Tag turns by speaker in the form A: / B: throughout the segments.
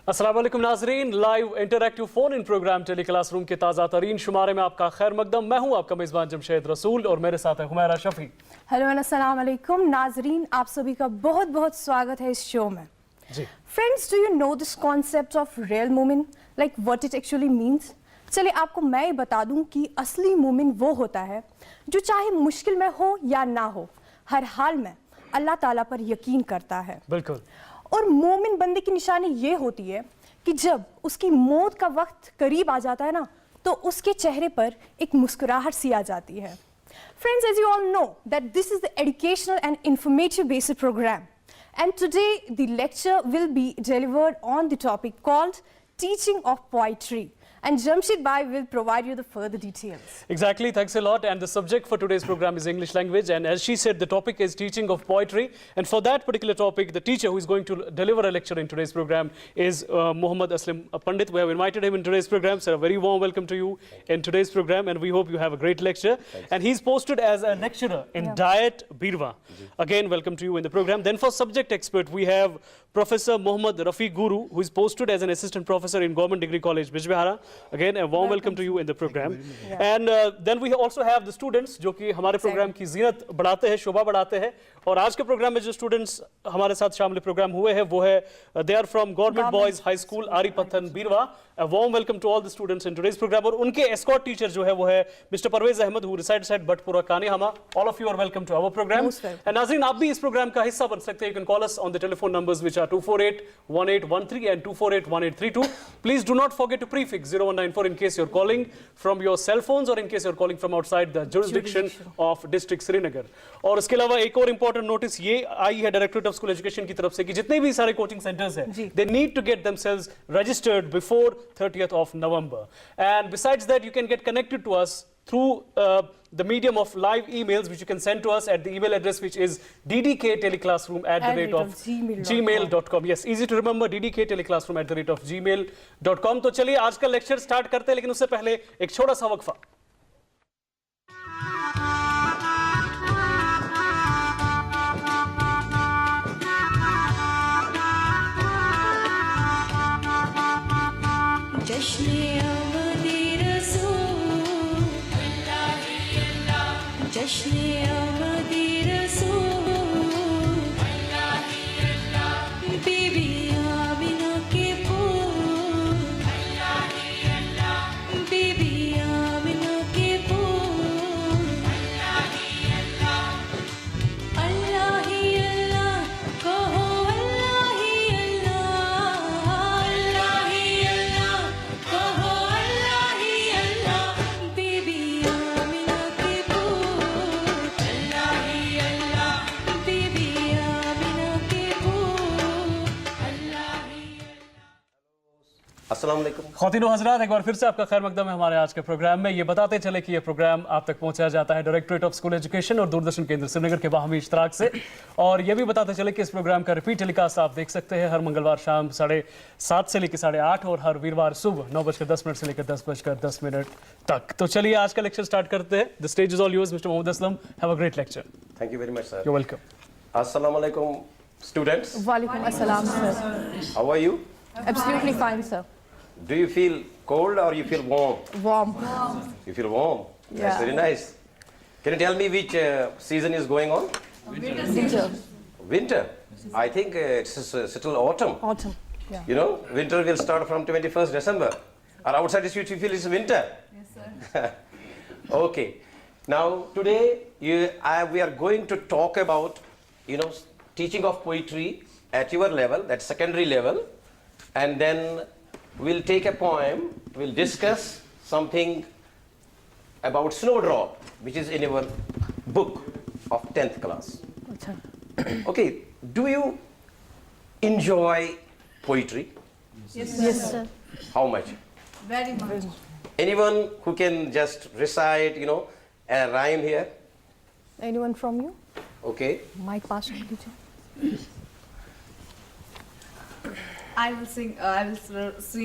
A: अस्सलाम वालेकुम नाजरीन, live interactive phone in programme tele classroom के ताज़ा तरीन शुमारे में आपका खैर मकदम। मैं हूं आपका मेज़बान जमशेद रसूल और मेरे साथ है हुमैरा शफी।
B: हेलो एंड अस्सलाम वालेकुम नाजरीन, आप सभी का बहुत बहुत स्वागत है इस शो में।
A: जी
B: friends, do you know this concept of real मोमिन, like what it actually means? चलिए आपको मैं ये बता दूं कि असली मोमिन वो होता है जो चाहे मुश्किल में हो या ना हो, हर हाल में अल्लाह ताला पर यकीन करता है।
A: बिल्कुल।
B: और मोमिन बंदे की निशानी ये होती है कि जब उसकी मौत का वक्त करीब आ जाता है ना, तो उसके चेहरे पर एक मुस्कुराहट सी आ जाती है। Friends, as you all know that this is the educational and informative based program, and today the lecture will be delivered on the topic called Teaching of Poetry, and Jamshid Bhai will provide you the further details.
A: Exactly, thanks a lot. And the subject for today's program is English language, and as she said, the topic is teaching of poetry. And for that particular topic, the teacher who is going to deliver a lecture in today's program is Mohammad Aslam Pandit. We have invited him in today's program. Sir, a very warm welcome to you in today's program, and we hope you have a great lecture.
C: Thanks.
A: And he's posted as a lecturer in Diet Beerwah. Again, welcome to you in the program. Then for subject expert, we have Professor Mohammad Rafiq Guroo, who is posted as an assistant professor in Govt Degree College, Bijbehara. Again, a warm welcome to you in the program. And then we also have the students जो कि हमारे programme की जीनत बढ़ाते हैं, शोभा बढ़ाते हैं। और आज के प्रोग्राम में जो स्टूडेंट्स हमारे साथ शामिल प्रोग्राम हुए हैं वो है they are from government boys high school Aripathan Beerwah. A warm welcome to all the students in today's program. और उनके escort teacher जो है वो है Mr. Parvez Ahmad who resides at Butpura Kanihama. All of you are welcome to our program. And नाज़रीन, आप भी इस प्रोग्राम का हिस्सा बन सकते हैं. You can call us on the telephone numbers which are 248-1813 and 248-1832. Please do not forget to prefix 0194 in case you're calling from your cell phones or in case you're calling from outside the jurisdiction of district Srinagar. और इसके अलावा एक और important notice ये आई है Directorate of School Education की तरफ से कि जितने भी सारे coaching centers हैं, they need to get themselves registered before 30th of November. And besides that, you can get connected to us through the medium of live emails which you can send to us at the email address which is ddkteleclassroom@gmail.com. Yes, easy to remember, ddkteleclassroom@gmail.com. तो चलिए आज का lecture start करते हैं, लेकिन उससे पहले एक छोटा सा वक्फा। ख़वातीन और हज़रात, एक बार फिर से आपका खैर मकदम है हमारे आज के प्रोग्राम में। ये बताते चले कि ये प्रोग्राम आप तक पहुंचाया जाता है डायरेक्टरेट ऑफ स्कूल एजुकेशन और दूरदर्शन केंद्र श्रीनगर के बाहमी इश्तराक से। और ये भी बताते चले कि इस प्रोग्राम का रिपीट टेलीकास्ट आप देख सकते हैं हर मंगलवार शाम 7:30 से लेकर 8:30 और हर वीरवार सुबह 9:10 से लेकर 10:10 तक। तो चलिए आज का लेक्चर स्टार्ट करते हैं। The stage is all yours mister Mohammad Aslam. Have a great lecture.
C: Thank you very much, sir.
A: You welcome.
C: Assalamu alaikum, students.
B: वालेकुम अस्सलाम sir.
C: How are you?
B: Absolutely fine sir.
C: Do you feel cold or you feel warm?
B: Warm.
C: You feel warm?
B: Yeah.
C: That's very nice. Can you tell me which season is going on?
B: Winter.
C: Winter? I think it's still autumn.
B: Autumn. Yeah.
C: You know, winter will start from 21st December. Or outside the street you feel it's winter?
B: Yes, sir.
C: Okay. Now, today we are going to talk about, teaching of poetry at your level, that secondary level. And then we'll take a poem, we'll discuss something about snowdrop, which is in your book of 10th class. Okay, do you enjoy poetry?
B: Yes, sir.
C: How much?
D: Very much.
C: Anyone who can just recite, a rhyme here?
B: Anyone from you?
C: Okay.
B: Mic pass on कीजिए.
D: I will sing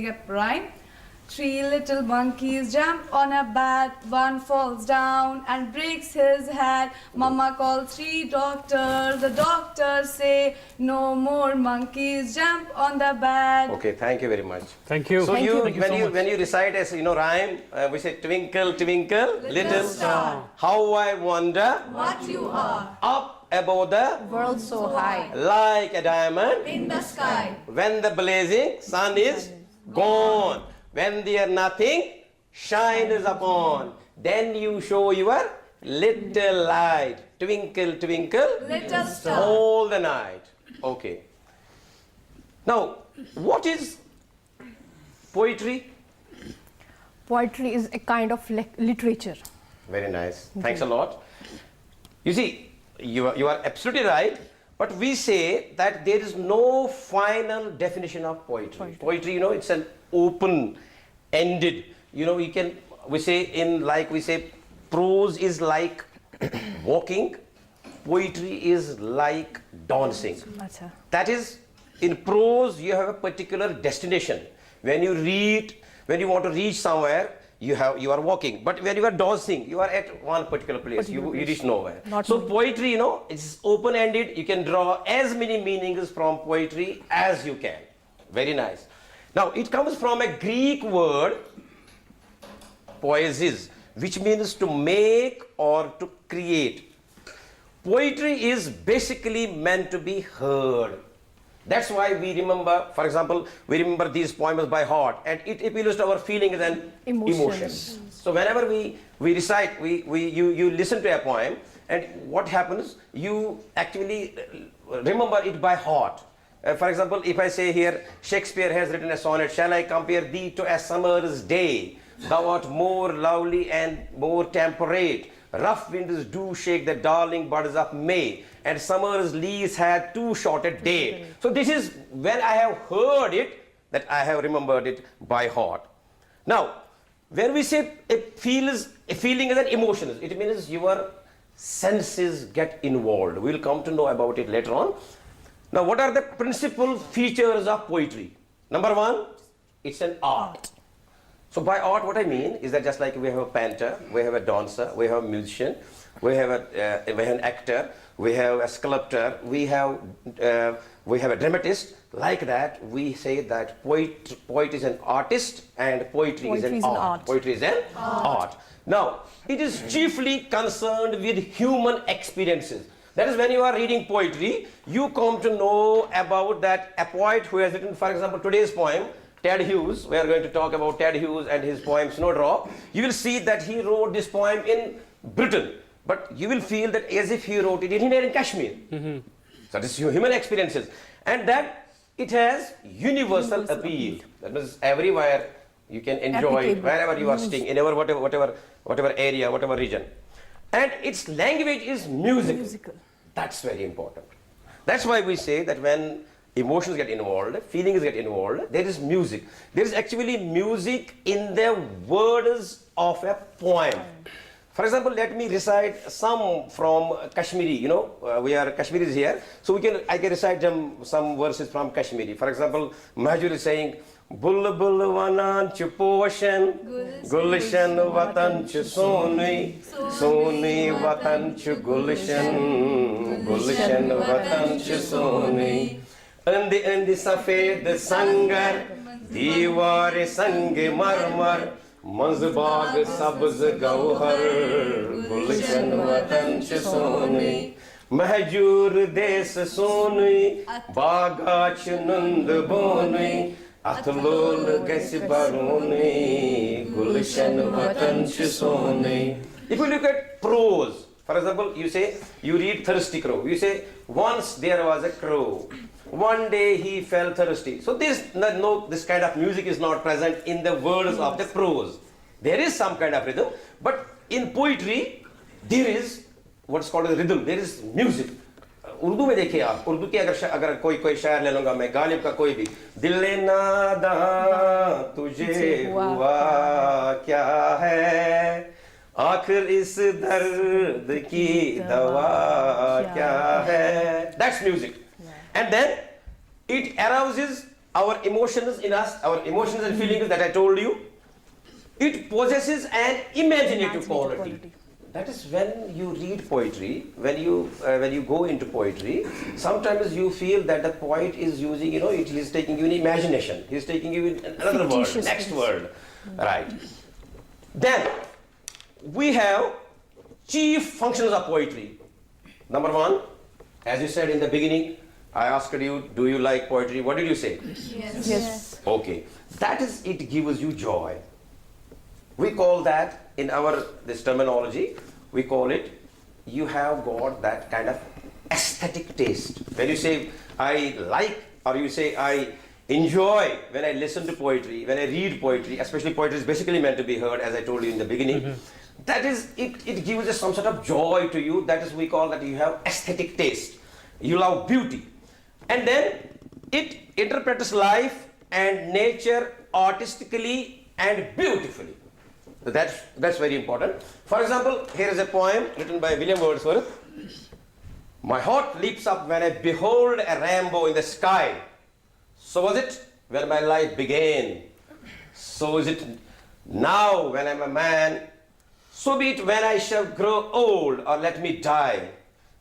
D: a rhyme. Three little monkeys jump on a bat, one falls down and breaks his head. Mama calls three doctors, the doctors say no more monkeys jump on the bat.
C: Okay, thank you very much.
A: Thank you.
C: So
A: Thank
C: you,
A: Thank you
C: when
A: so
C: you
A: much.
C: when you recite as rhyme, we say twinkle twinkle little
D: star,
C: how I wonder
D: what you are
C: up above the
B: World so high.
C: like a diamond
D: in the sky.
C: when the blazing sun is gone, when there nothing shine is upon, then you show your little light, twinkle twinkle
D: Little star.
C: all the night. Okay, now what is poetry?
B: Poetry is a kind of literature.
C: Very nice, thanks a lot. You see, you are absolutely right, but we say that there is no final definition of poetry. Poetry, it's an open-ended. We say prose is like walking, poetry is like dancing.
B: Acha.
C: That is, in prose you have a particular destination. When you want to reach somewhere, you are walking. But when you are dancing, you are at one particular place. You reach nowhere. So poetry, it's open-ended. You can draw as many meanings from poetry as you can. Very nice. Now it comes from a Greek word, poiesis, which means to make or to create. Poetry is basically meant to be heard. That's why we remember, for example, we remember these poems by heart, and it appeals to our feelings and emotions. So whenever we recite, you listen to a poem, and what happens, you actually remember it by heart. For example, if I say here, Shakespeare has written a sonnet, shall I compare thee to a summer's day? Thou art more lovely and more temperate. Rough winds do shake the darling buds of May, and summer's leaves had too short a day. So this is when I have heard it, that I have remembered it by heart. Now, when we say a feeling is an emotion, it means your senses get involved. We'll come to know about it later on. Now, what are the principal features of poetry? Number one, it's an art. So by art, what I mean is that just like we have a painter, we have a dancer, we have a musician, we have an actor, we have a sculptor, we have a dramatist. Like that, we say that poet is an artist and poetry is an art. Poetry is an art. Now, it is chiefly concerned with human experiences. That is, when you are reading poetry, you come to know about that a poet who has written, for example, today's poem, Ted Hughes. We are going to talk about Ted Hughes and his poem Snowdrop. You will see that he wrote this poem in Britain, but you will feel that as if he wrote it in Kashmir. So this is human experiences, and that it has universal appeal. That means everywhere you can enjoy it, wherever you are staying, in whatever area, whatever region. And its language is musical. That's very important. That's why we say that when emotions get involved, feelings get involved, there is music. There is actually music in the words of a poem. For example, let me recite some from Kashmiri. We are Kashmiris here, so I can recite some verses from Kashmiri. For example, Mahjur is saying, Bulbul vanan ch poshan, Gulshan vatan ch soni, Soni vatan ch Gulshan, Gulshan vatan ch soni. Andi safed sangar, Diware sange marmar, Mazbag sabz gauhar, Gulshan vatan ch soni. Mahjur des soni, Bagach nund boni, Atlol gesi baroni, Gulshan vatan ch soni. If you look at prose, for example, you read Thirsty Crow. You say, once there was a crow. One day he felt thirsty. So this kind of music is not present in the words of the prose. There is some kind of rhythm, but in poetry, there is what's called a rhythm. There is music. Urdu में देखिए आप, उर्दू की अगर कोई शायर ले लूंगा मैं, गालिब का कोई भी, दिले नादा तुझे हुआ क्या है, आखिर इस दर्द की दवा क्या है. That's music. And then it arouses our emotions in us, our emotions and feelings that I told you. it possesses an imaginative quality.
B: quality.
C: That is when you read poetry, when you go into poetry, sometimes you feel that the poet is using, he is taking you in imagination. He is taking you in another world,
B: Fictitious
C: next
B: things.
C: world. Right. Then we have chief functions of poetry. Number one, as you said in the beginning, I asked you, do you like poetry? What did you say?
B: Yes.
C: Okay. That is, it gives you joy. We call that, in this terminology, we call it, you have got that kind of aesthetic taste. When you say, I like, or you say, I enjoy when I listen to poetry, when I read poetry, especially poetry is basically meant to be heard, as I told you in the beginning. That is, it gives us some sort of joy to you. That is, we call that you have aesthetic taste. You love beauty. And then it interprets life and nature artistically and beautifully. So that's very important. For example, here is a poem written by William Wordsworth. My heart leaps up when I behold a rainbow in the sky. So was it when my life began. So is it now when I'm a man. So be it when I shall grow old or let me die.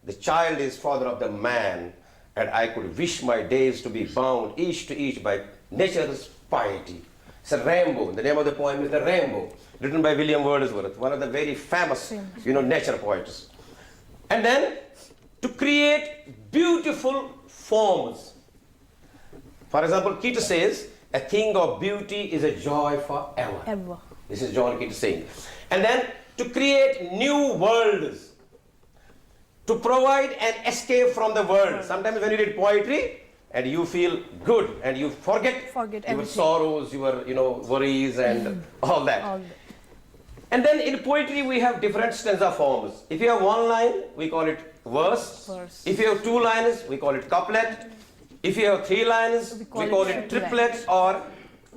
C: The child is father of the man, and I could wish my days to be bound each to each by nature's piety. It's a rainbow. The name of the poem is The Rainbow, written by William Wordsworth, one of the very famous, nature poets. And then to create beautiful forms. For example, Keats says, a thing of beauty is a joy forever.
B: Ever.
C: This is John Keats saying. And then to create new worlds, to provide an escape from the world. Sometimes when you read poetry and you feel good and you forget your
B: everything.
C: sorrows, your worries and all that. And then in poetry we have different stanza forms. If you have one line, we call it verse. If you have two lines, we call it couplet. If you have three lines, we call it triplet or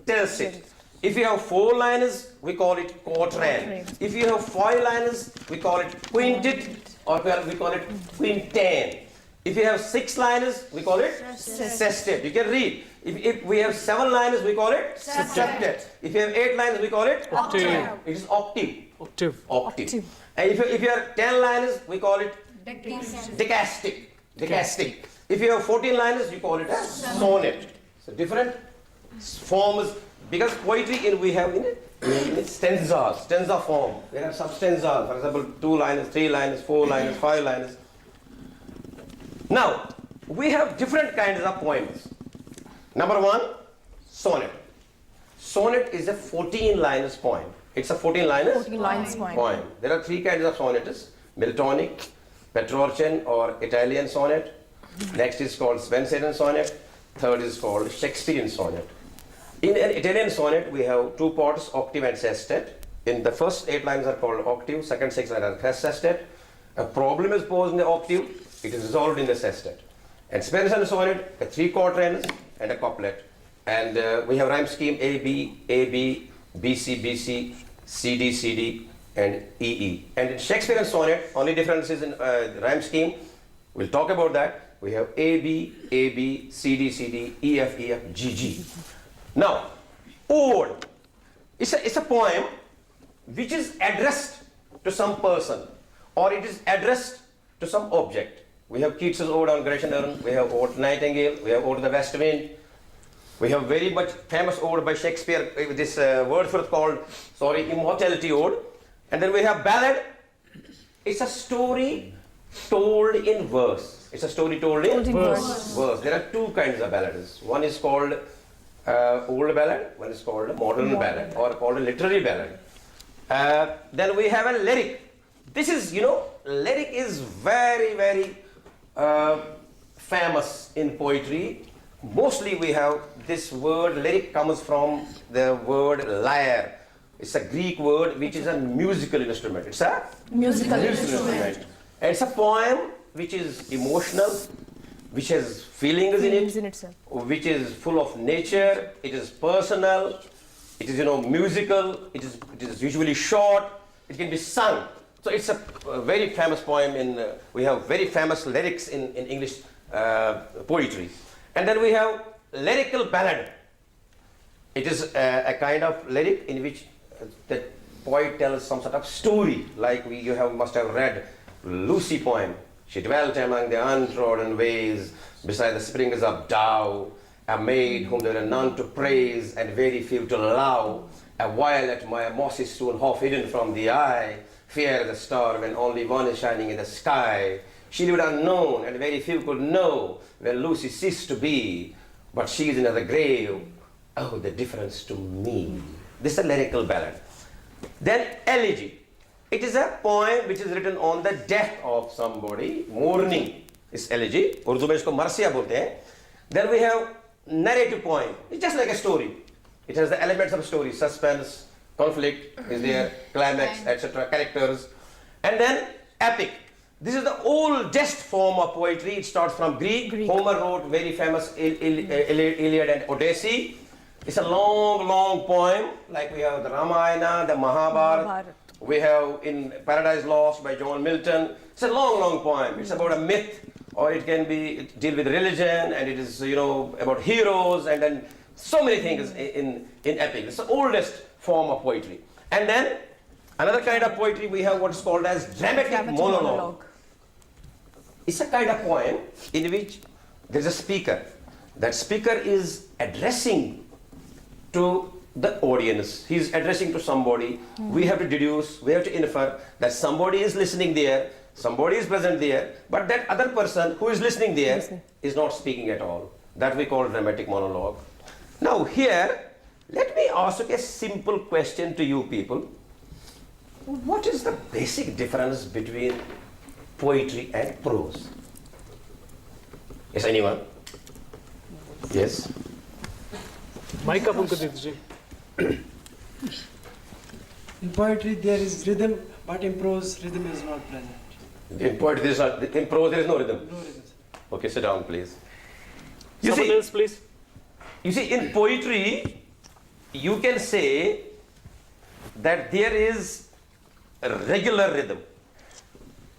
C: tercet. If you have four lines, we call it quatrain. If you have five lines, we call it quintet or we call it quintain. If you have six lines, we call it sestet. You can read. If we have seven lines, we call it septet. If you have 8 lines, we call it
A: Octave.
C: It is octave.
A: Octave.
C: And if you have 10 lines, we call it decastic. If you have 14 lines, you call it a sonnet. So different forms, because poetry we have in stanza form. There are some stanzas, for example, 2 lines, 3 lines, 4 lines, 5 lines. Now, we have different kinds of poems. Number 1, sonnet. Sonnet is a 14 lines poem. It's a 14 lines poem. There are 3 kinds of sonnets: Miltonic, Petrarchan or Italian sonnet. Next is called Spenserian sonnet. Third is called Shakespearean sonnet. In an Italian sonnet, we have 2 parts, octave and sestet. In the first 8 lines are called octave, second 6 lines are sestet. A problem is posed in the octave, it is resolved in the sestet. And Spenserian sonnet, 3 quatrains and a couplet. And we have rhyme scheme A, B, BC, BC, CD, CD, and EE. And in Shakespearean sonnet, only difference is in rhyme scheme. We'll talk about that. We have AB, CD, CD, EF, GG. Now, ode. It's a poem which is addressed to some person, or it is addressed to some object. We have Keats' Ode on Grecian Urn, we have Ode to Nightingale, we have Ode to the West Wind. We have very much famous ode by Shakespeare, this Wordsworth called, Immortality Ode. And then we have ballad. It's a story told in verse. It's a story told in verse. There are 2 kinds of ballads. One is called old ballad, one is called modern ballad, or called a literary ballad. Then we have a lyric. This is, lyric is very, very famous in poetry. Mostly we have this word, lyric comes from the word lyre. It's a Greek word which is a musical instrument. It's a musical instrument. And it's a poem which is emotional, which has feelings in it, which is full of nature, it is personal, it is musical, it is usually short, it can be sung. So it's a very famous poem we have very famous lyrics in English poetry. And then we have lyrical ballad. It is a kind of lyric in which the poet tells some sort of story, like must have read Lucy poem. She dwelt among the untrodden ways, beside the springs of Tao, a maid whom there were none to praise and very few to love, a violet mossy stone half hidden from the eye, fair as a star when only one is shining in the sky. She lived unknown and very few could know when Lucy ceased to be, but she is in the grave. Oh, the difference to me. This is a lyrical ballad. Then elegy. It is a poem which is written on the death of somebody. Mourning is elegy. Urdu mein isko marsiya bolte hain. Then we have narrative poem. It's just like a story. It has the elements of story, suspense, conflict is there, climax, etc., characters. And then epic. This is the oldest form of poetry. It starts from Greek. Homer wrote very famous Iliad and Odyssey. It's a long, long poem, like we have the Ramayana, the Mahabharata. We have in Paradise Lost by John Milton. It's a long, long poem. It's about a myth, or it can be deal with religion, and it is, about heroes, and then so many things in epic. It's the oldest form of poetry. And then another kind of poetry, we have what's called as dramatic monologue. It's a kind of poem in which there's a speaker. That speaker is addressing to the audience. He's addressing to somebody. We have to deduce, we have to infer that somebody is listening there, somebody is present there, but that other person who is listening there is not speaking at all. That we call dramatic monologue. Now here, let me ask a simple question to you people. What is the basic difference between poetry and prose? Yes, anyone? Yes?
A: Mic up unko de dijiye.
E: In poetry there is rhythm, but in prose rhythm is not present.
C: In poetry, in prose there is no rhythm.
E: No rhythm.
C: Okay, sit down, please.
A: Someone else, please.
C: You see, in poetry, you can say that there is a regular rhythm.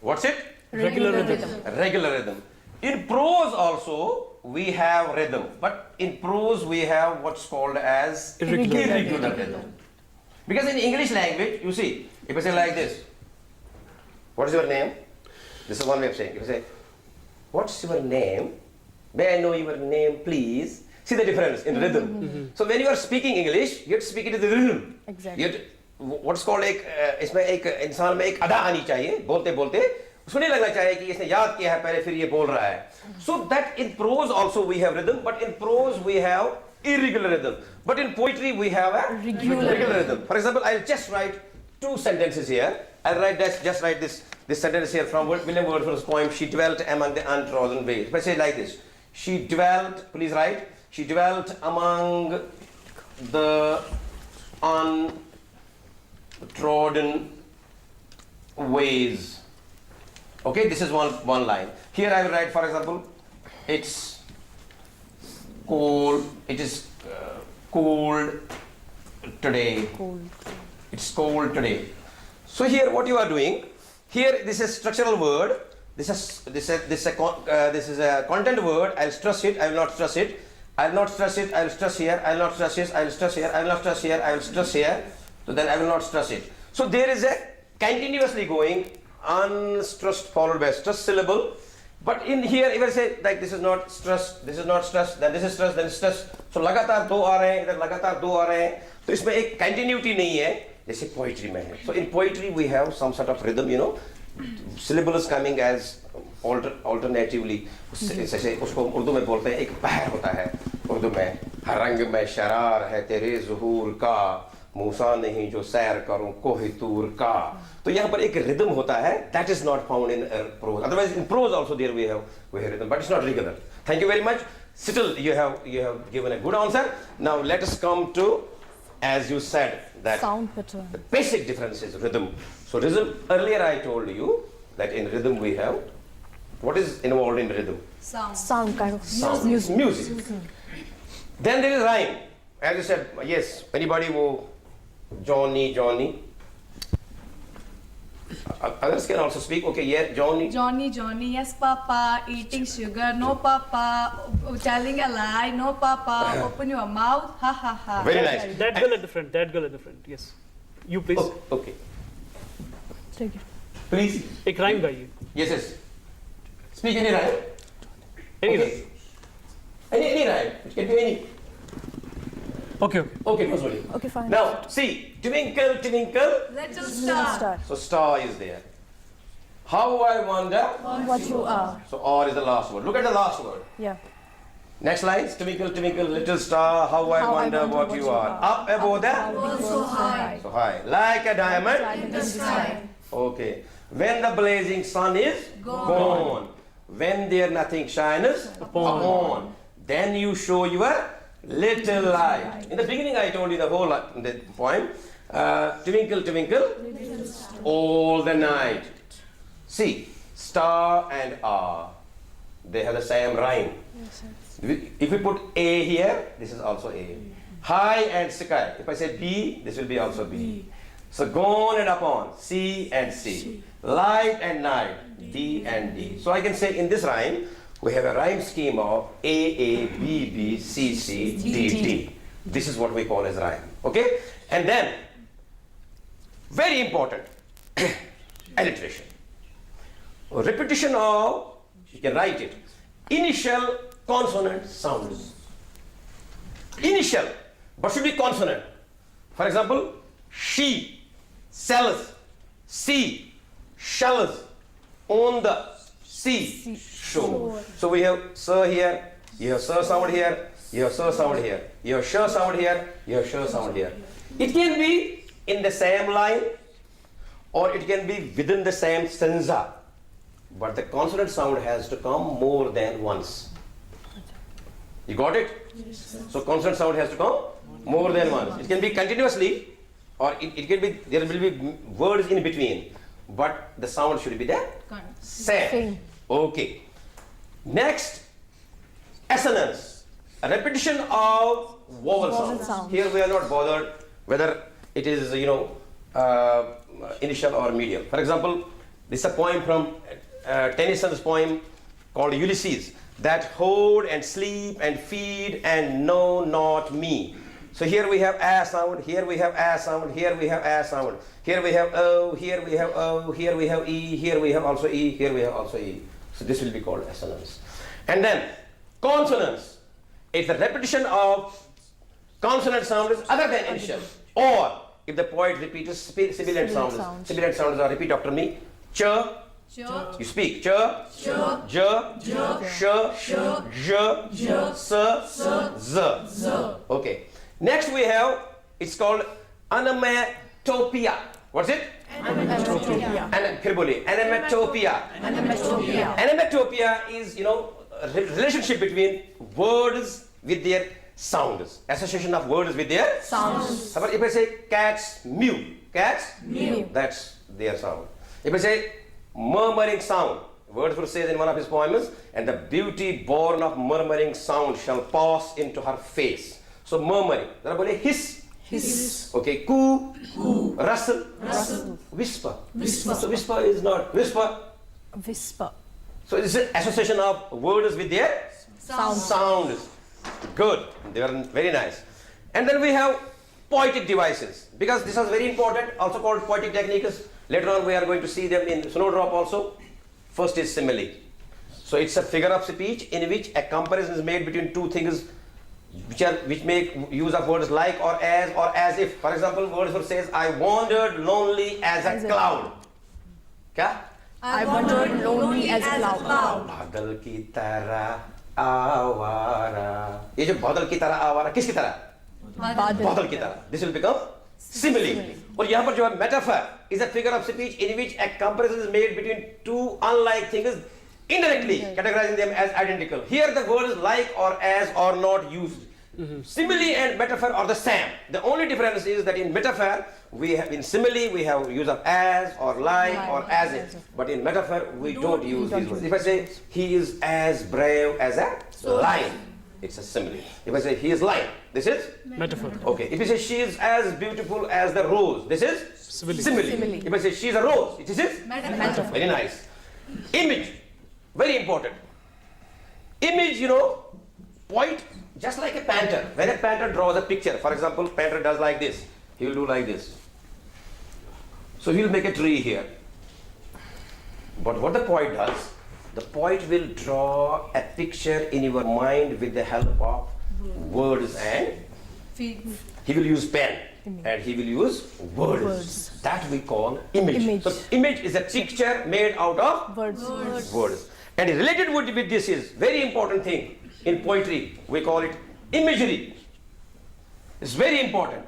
C: What's it?
A: Regular rhythm.
C: Regular rhythm. In prose also, we have rhythm, but in prose we have what's called as irregular rhythm. Because in English language, you see, if I say like this, what is your name? This is one way of saying. If I say, what's your name? May I know your name, please? See the difference in rhythm. So when you are speaking English, you have to speak it in the rhythm.
B: Exactly.
C: You have to, what's called इसमें एक इंसान में एक अदा आनी चाहिए बोलते बोलते उसको नहीं लगना चाहिए कि इसने याद किया है पहले फिर ये बोल रहा है. So that in prose also we have rhythm, but in prose we have irregular rhythm. But in poetry we have a regular rhythm. For example, I'll just write two sentences here. I'll just write this sentence here from William Wordsworth's poem, She Dwelt Among the Untrodden Ways. If I say like this, she dwelt, please write, she dwelt among the untrodden ways. Okay, this is one line. Here I will write, for example, it's cold, it is cold today. It's cold today. So here what you are doing, here this is structural word, this is a content word. I'll stress it, I will not stress it. I'll not stress it, I will stress here, I will not stress it, I will stress here, I will not stress here, I will stress here. So then I will not stress it. So there is a continuously going unstressed followed by a stress syllable. But in here, if I say like this is not stress, then this is stress, then stress. So लगातार दो आ रहे हैं, इधर लगातार दो आ रहे हैं. तो इसमें एक continuity नहीं है, जैसे poetry में है. So in poetry we have some sort of rhythm, syllables coming as alternatively. जैसे उसको उर्दू में बोलते हैं एक बहर होता है उर्दू में. हर रंग में शरार है तेरे ज़ुहूर का, मूसा नहीं जो सैर करूं कोहितूर का. तो यहाँ पर एक rhythm होता है, that is not found in prose. Otherwise in prose also there we have rhythm, but it's not regular. Thank you very much. Still you have given a good answer. Now let us come to, as you said, that
B: Sound pattern.
C: the basic difference is rhythm. So rhythm, earlier I told you that in rhythm we have, what is involved in rhythm?
B: Sound kind of
C: Sound. Music. Then there is rhyme. As you said, yes, anybody who Johnny. Others can also speak. Okay, yeah, Johnny.
D: Johnny, yes, Papa. Eating sugar, no, Papa. Telling a lie, no, Papa. Open your mouth, ha ha ha.
C: Very nice.
A: That girl are different. Yes. You please.
C: Oh, okay.
B: Take it.
C: Please.
A: एक rhyme गाइए.
C: Yes, yes. Speak any rhyme.
A: Any
C: Okay.
A: rhyme.
C: Any rhyme. It can be any.
A: Okay.
C: Okay, no sorry.
B: Okay, fine.
C: Now, see, twinkle, twinkle.
D: Little
B: Little
D: star.
B: star.
C: So star is there. How I wonder.
B: What you are.
C: So R is the last word. Look at the last word.
B: Yeah.
C: Next line. Twinkle, twinkle, little star. How I wonder what you are. Up above the.
D: Also high.
C: So high. Like a diamond.
D: In the sky.
C: Okay. When the blazing sun is gone. When there nothing shines upon. Then you show your little light. In the beginning I told you the whole the poem. Twinkle, twinkle, all the night. See, star and R, they have the same rhyme. If we put A here, this is also A. High and sky. If I say B, this will be also B. So gone and upon, C and C. Light and night, D and D. So I can say in this rhyme, we have a rhyme scheme of A, B, B, C, C, D, D. This is what we call as rhyme. Okay? And then, very important, alliteration. Repetition of, you can write it, initial consonant sounds. Initial, but should be consonant. For example, she sells, she shells, on the sea shore. So we have sir here, you have sir sound here, you have sir sound here, you have sure sound here, you have sure sound here. It can be in the same line or it can be within the same stanza. But the consonant sound has to come more than once. You got it? So consonant sound has to come more than once. It can be continuously or it can be, there will be words in between. But the sound should be the same. Okay. Next, assonance. A repetition of vowel sounds. Here we are not bothered whether it is, initial or medial. For example, this is a poem from Tennyson's poem called Ulysses. That hold and sleep and feed and know not me. So here we have a sound, here we have a sound, here we have a sound. Here we have O, here we have O, here we have E, here we have also E, here we have also E. So this will be called assonance. And then consonance. It's the repetition of consonant sounds other than initial. Or if the poet repeats sibilant sounds. Sibilant sounds are repeat after me. Ch, you speak. Ch, j, sh, j, s, z. Okay. Next we have, it's called onomatopoeia. What's it? Onomatopoeia. Onomatopoeia. Onomatopoeia is, relationship between words with their sounds. Association of words with their sounds. If I say cats mew, that's their sound. If I say murmuring sound, Wordsworth says in one of his poems, and the beauty born of murmuring sound shall pass into her face. So murmuring, zara bole hiss. Okay, coo, rustle, whisper. So whisper is not whisper. So it's an association of words with their sounds. Good, they are very nice. And then we have poetic devices, because this is very important, also called poetic techniques. Later on we are going to see them in Snowdrop also. First is simile. So it's a figure of speech in which a comparison is made between two things which make use of words like or as if. For example, Wordsworth says, I wandered lonely as a cloud. Kya?
B: I wandered lonely as a cloud.
C: बादल की तरह आवारा. ये जो बादल की तरह आवारा किसकी तरह? बादल की तरह. This will become simile. और यहाँ पर जो है metaphor is a figure of speech in which a comparison is made between two unlike things, indirectly categorizing them as identical. Here the words like or as are not used. Simile and metaphor are the same. The only difference is that in metaphor, in simile we have use of as or like or as if. But in metaphor we don't use these words. If I say he is as brave as a lion, it's a simile. If I say he is lion, this is
A: Metaphor.
C: okay. If you say she is as beautiful as the rose, this is simile. If I say she is a rose, it is metaphor. Very nice. Image, very important. Image, point just like a painter. When a painter draws a picture, for example, painter does like this. He will do like this. So he'll make a tree here. But what the poet does, the poet will draw a picture in your mind with the help of words, and
D: Feet.
C: he will use pen and he will use words. That we call image. So image is a picture made out of words. And related with this is very important thing in poetry. We call it imagery. It's very important.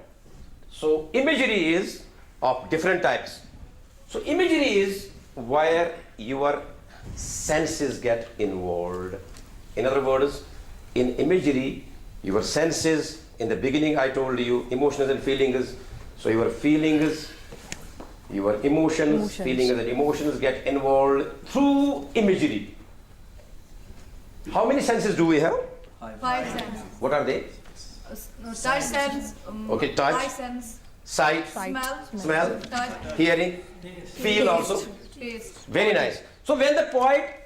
C: So imagery is of different types. So imagery is where your senses get involved. In other words, in imagery, your senses, in the beginning I told you, emotions and feelings. So your feelings, your emotions, feelings and emotions get involved through imagery. How many senses do we have?
D: 5 senses.
C: What are they?
D: Touch sense.
C: Okay, touch.
D: Eye sense.
C: Sight, smell,
D: Touch.
C: hearing, feel also.
D: Taste.
C: Very nice. So when the poet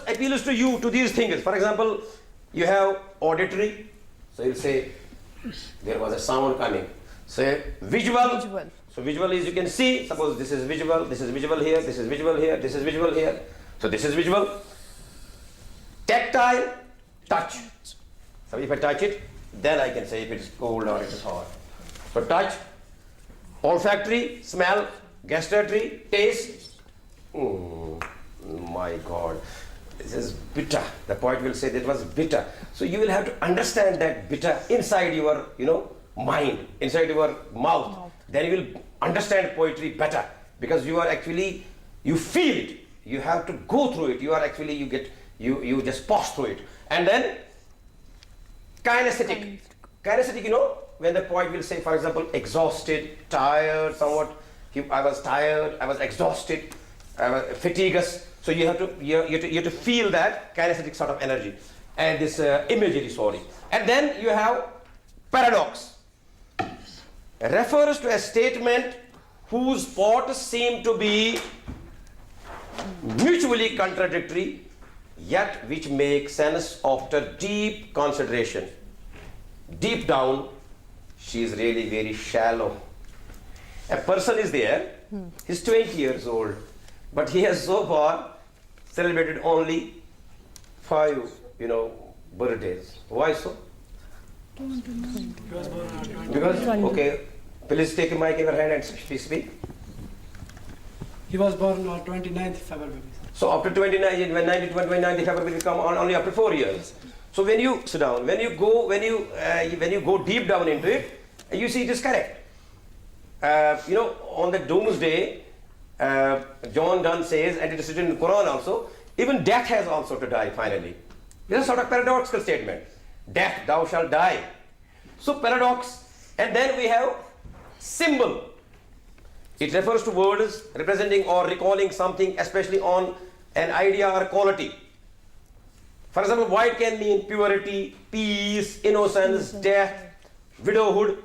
C: appeals to you to these things, for example, you have auditory, so you'll say, there was a sound coming. Say visual. So visual is you can see, suppose this is visual here, this is visual here, this is visual here. So this is visual. Tactile, touch. So if I touch it, then I can say if it is cold or it is hot. So touch. Olfactory, smell. Gustatory, taste. My God, this is bitter. The poet will say that was bitter. So you will have to understand that bitter inside your, mind, inside your mouth. Then you will understand poetry better, because you are actually, you feel it. You have to go through it. You are actually, you just pass through it. And then kinesthetic. Kinesthetic, when the poet will say, for example, exhausted, tired, somewhat. I was tired, I was exhausted, I was fatiguous. So you have to feel that kinesthetic sort of energy and this imagery, sorry. And then you have paradox. Refers to a statement whose parts seem to be mutually contradictory, yet which make sense after deep consideration. Deep down, she is really very shallow. A person is there, he's 20 years old, but he has so far celebrated only 5, birthdays. Why so? Because, okay, please take a mic in your hand and speak.
E: He was born on 29th February.
C: So after 29th February will come on only after 4 years. So when you sit down, when you go deep down into it, you see it is correct. On the doomsday, John Donne says, and it is written in the Quran also, even death has also to die finally. This is a sort of paradoxical statement. Death, thou shalt die. So paradox, and then we have symbol. It refers to words representing or recalling something, especially on an idea or quality. For example, white can mean purity, peace, innocence, death, widowhood.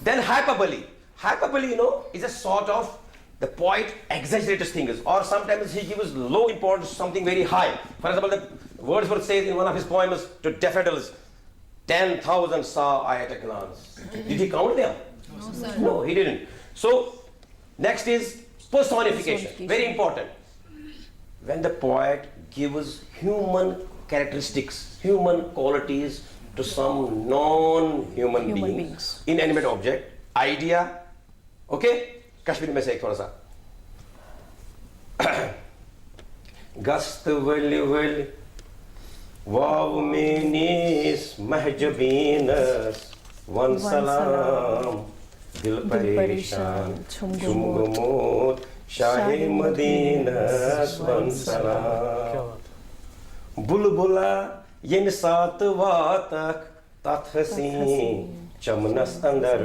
C: Then hyperbole. Hyperbole, is a sort of the poet exaggerates things, or sometimes he gives low importance to something very high. For example, the Wordsworth says in one of his poems to daffodils, 10,000 saw I at a glance. Did he count them?
D: No, sir.
C: No, he didn't. So, next is personification. Very important. When the poet gives human characteristics, human qualities to some non-human beings, inanimate object, idea, okay? Kashmir mein se ek thoda sa. Gast wali waw menis mahjabinas wan salam dil pareshan chumgumut shahe madinas wan salam bulbula yen saat vatak tat hasin chamnas andar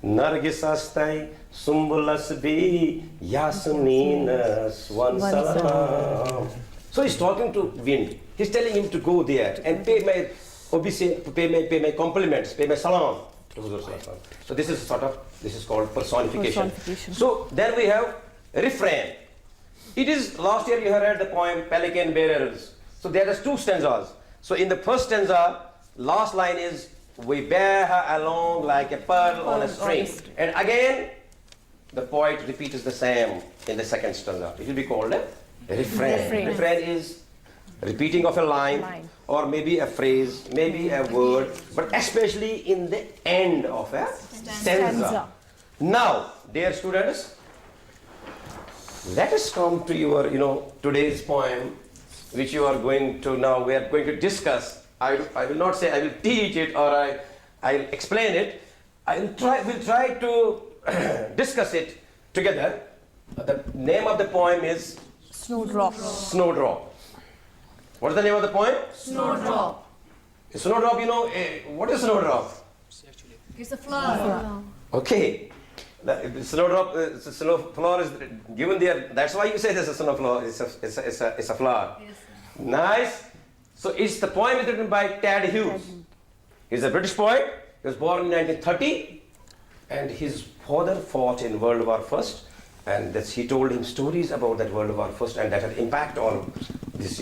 C: nargis astai sumbulas bi yasminas wan salam. So he's talking to wind. He's telling him to go there and pay my compliments, pay my salam to Huzur Sallallahu Alaihi Wasallam. So this is called personification. So then we have refrain. It is, last year you have read the poem Pelican Bearers. So there are 2 stanzas. So in the first stanza, last line is, we bear her along like a pearl on a string. And again, the poet repeats the same in the second stanza. It will be called a refrain. Refrain is repeating of a line or maybe a phrase, maybe a word, but especially in the end of a stanza. Now, dear students, let us come to your, today's poem, which you are going to now, we are going to discuss. I will not say I will teach it or I'll explain it. We'll try to discuss it together. The name of the poem is
B: Snowdrop.
C: Snowdrop. What is the name of the poem?
D: Snowdrop.
C: Snowdrop, what is snowdrop?
D: It's a flower.
C: Okay. The snowdrop, snow flower is given there. That's why you say this is a snow flower. It's a flower.
D: Yes,
C: Nice. So it's the poem is written by Ted Hughes. He's a British poet. He was born in 1930, and his father fought in World War I, and he told him stories about that World War I, and that had impact on this,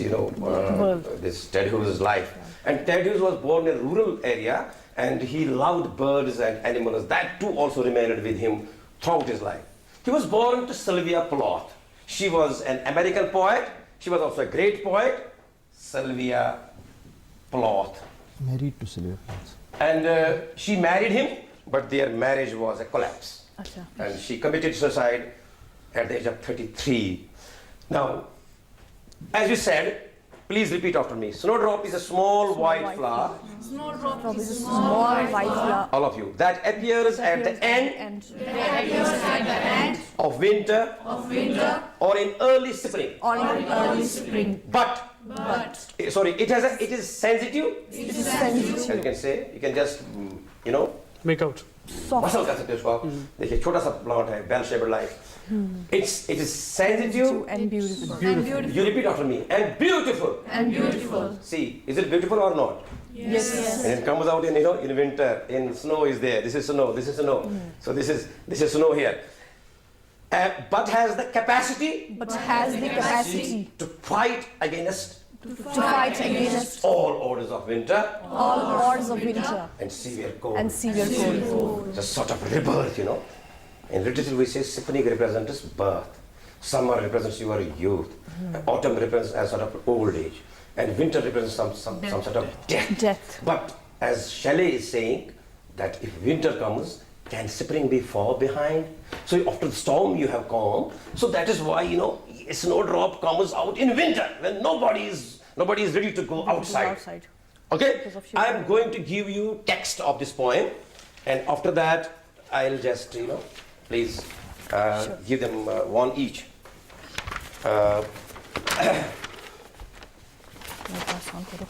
C: this Ted Hughes' life. And Ted Hughes was born in a rural area, and he loved birds and animals. That too also remained with him throughout his life. He was born to Sylvia Plath. She was an American poet. She was also a great poet, Sylvia Plath.
F: Married to Sylvia Plath.
C: And she married him, but their marriage was a collapse.
B: Achha.
C: And she committed suicide at the age of 33. Now, as you said, please repeat after me. Snowdrop is a small white flower.
D: Snowdrop is a
B: Small white flower.
C: All of you. That appears at the end of winter or in early spring.
B: Early spring.
C: But sorry, it is sensitive.
B: It is sensitive.
C: As you can say, you can just
A: Make out.
C: Muscle कर सकते हो उसको आप देखिए छोटा सा plant है bell shaped like it is sensitive
B: And beautiful.
C: you repeat after me and beautiful see is it beautiful or not
B: Yes.
C: and it comes out in in winter in snow is there this is snow so this is snow here but has the capacity
B: But has the capacity
C: to fight against all orders of winter
B: all hordes of winter
C: and severe cold
B: and severe cold.
C: it's a sort of rebirth, In literature we say spring represents birth, summer represents your youth, autumn represents as sort of old age, and winter represents some sort of death. But as Shelley is saying, that if winter comes, can spring be far behind? So after the storm you have calm. So that is why, a snowdrop comes out in winter when nobody is ready to go outside. Okay, I am going to give you text of this poem, and after that I'll just, please give them one each.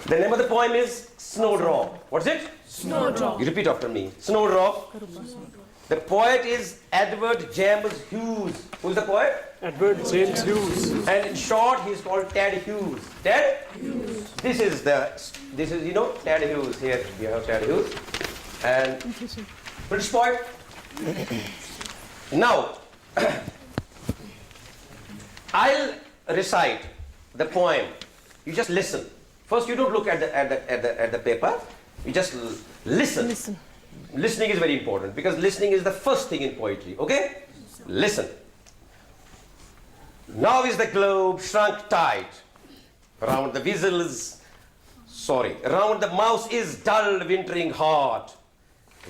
C: The name of the poem is Snowdrop. What's it? Snowdrop. You repeat after me. Snowdrop. The poet is Edward James Hughes. Who's the poet?
A: Edward James Hughes.
C: And in short, he's called Ted Hughes. Ted? Hughes. This is Ted Hughes. Here you have Ted Hughes. And British poet. Now, I'll recite the poem. You just listen. First, you don't look at the paper. You just listen. Listening is very important because listening is the first thing in poetry. Okay? Listen. Now is the globe shrunk tight. Round the mouse is dull wintering heart.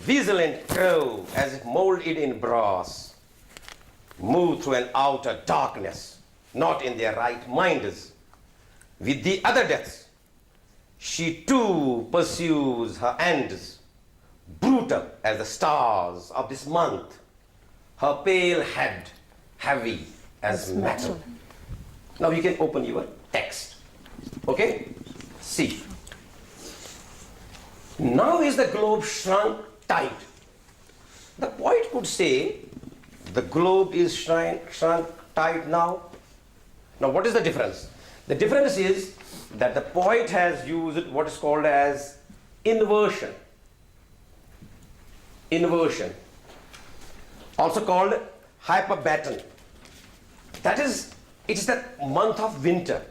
C: Weasel and crow, as if molded in brass, move through an outer darkness, not in their right minds. With the other deaths, she too pursues her ends, brutal as the stars of this month, her pale head heavy as metal. Now you can open your text. Okay? See. Now is the globe shrunk tight. The poet could say the globe is shrunk tight now. Now what is the difference? The difference is that the poet has used what is called as inversion. Inversion. Also called hyperbaton. That is, it is the month of winter.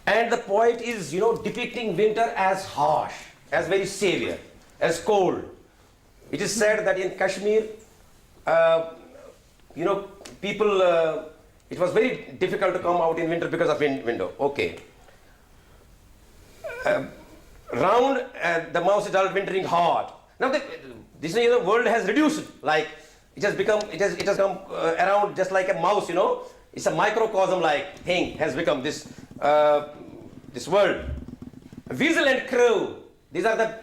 C: And the poet is, depicting winter as harsh, as very severe, as cold. It is said that in Kashmir, you know, people, it was very difficult to come out in winter because of window. Okay. Round, the mouse is all wintering hard. Now this world has reduced, like it has come around just like a mouse, you know. It's a microcosm like thing has become this this world. Weasel and crow, these are the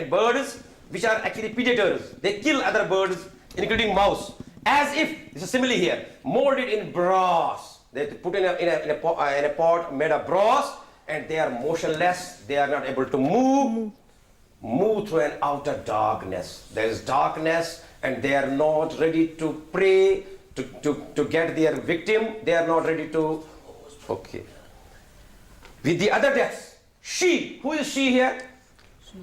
C: birds which are actually predators. They kill other birds, including mouse. As if, it's a simile here, molded in brass. They put in a pot made of brass, and they are motionless. They are not able to move through an outer darkness. There is darkness, and they are not ready to prey, to get their victim. They are not ready to, okay. With the other deaths, she, who is she here?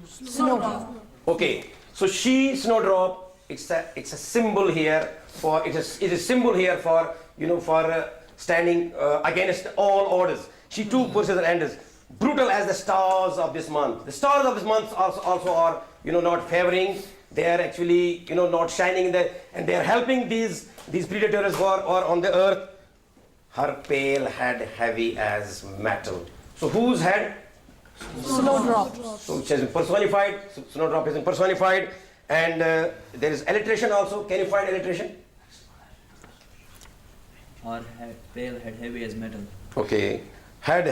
B: Snowdrop.
C: Okay, so she, Snowdrop, it's a symbol here for, it is symbol here for, you know, for standing against all orders. She too pushes and ends. Brutal as the stars of this month. The stars of this month also are, you know, not favoring. They are actually, you know, not shining in the, and they are helping these predators who are on the earth. Her pale head heavy as metal. So whose head?
B: Snowdrop.
C: So she has been personified. Snowdrop has been personified. And there is alliteration also. Can you find alliteration?
G: Or pale head heavy as metal.
C: Okay. Head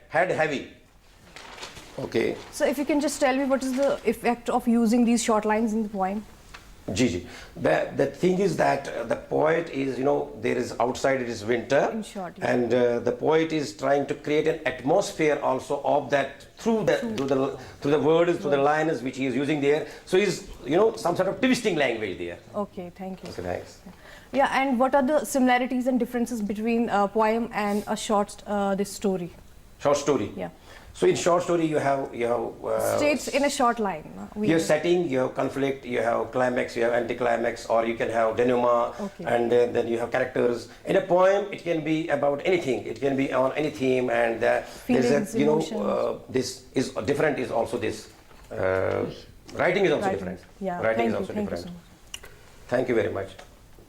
C: heavy. Okay.
B: So if you can just tell me what is the effect of using these short lines in the poem?
C: Gigi. The thing is that the poet is, you know, there is outside it is winter.
B: In short, yeah.
C: And the poet is trying to create an atmosphere also of that through the words, through the lines which he is using there. So he's, you know, some sort of twisting language there.
B: Okay, thank you.
C: Okay, thanks.
B: Yeah, and what are the similarities and differences between a poem and a short this story?
C: Short story.
B: Yeah.
C: So in short story you have
B: States in a short line.
C: you have setting, you have conflict, you have climax, you have anticlimax, or you can have denouement,
B: Okay.
C: and then you have characters. In a poem, it can be about anything. It can be on any theme, and there's
B: Feelings,
C: a, you know,
B: emotions.
C: this is different. Is also this writing is also
B: Writing.
C: different.
B: Yeah,
C: Writing
B: thank
C: is
B: you,
C: also
B: thank you
C: different.
B: so much.
C: Thank you very much.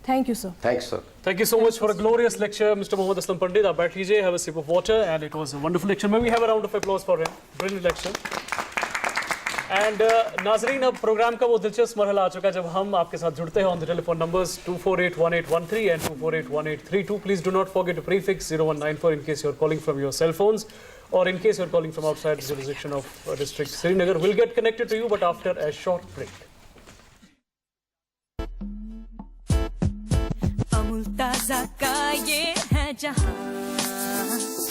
B: Thank you, sir.
C: Thanks, sir.
A: Thank you so much for a glorious lecture, Mr. Mohammad Aslam Pandit. Aap baith lijiye, have a sip of water, and it was a wonderful lecture. May we have a round of applause for him? Brilliant lecture. And नाजरीन, अब programme का वो दिलचस्प मरहला आ चुका है जब हम आपके साथ जुड़ते हैं on the telephone numbers 2481813 and 2481832. Please do not forget to prefix 0194 in case you're calling from your cell phones, or in case you're calling from outside the jurisdiction of district Srinagar. We'll get connected to you, but after a short break.
H: ताज़ा का ये है जहां,